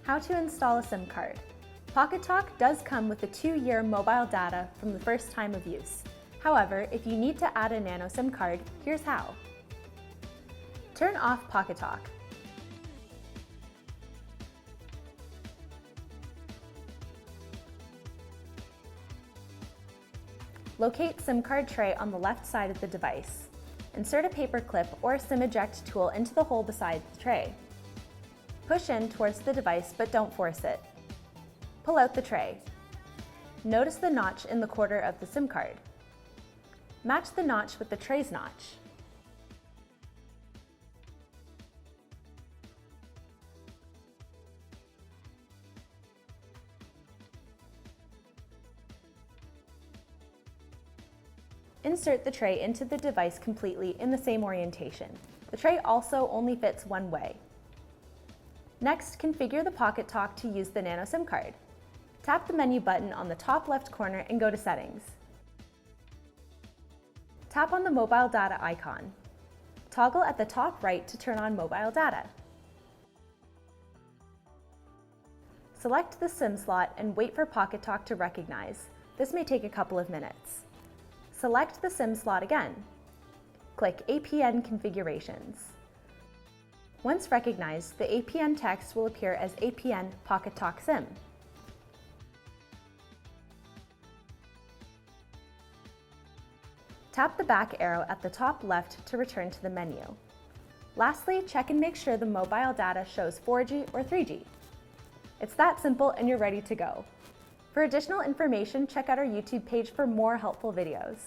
How to install a SIM card. Pocketalk does come with a 2-year mobile data from the first time of use. However, if you need to add a nano SIM card, here's how. Turn off Pocketalk. Locate SIM card tray on the left side of the device. Insert a paper clip or SIM eject tool into the hole beside the tray. Push in towards the device, but don't force it. Pull out the tray. Notice the notch in the corner of the SIM card. Match the notch with the tray's notch. Insert the tray into the device completely in the same orientation. The tray also only fits one way. Next, configure the Pocketalk to use the nano SIM card. Tap the menu button on the top left corner and go to Settings. Tap on the mobile data icon. Toggle at the top right to turn on mobile data. Select the SIM slot and wait for Pocketalk to recognize. This may take a couple of minutes. Select the SIM slot again. Click APN Configurations. Once recognized, the APN text will appear as APN Pocketalk SIM. Tap the back arrow at the top left to return to the menu. Lastly, check and make sure the mobile data shows 4G or 3G. It's that simple and you're ready to go. For additional information, check out our YouTube page for more helpful videos.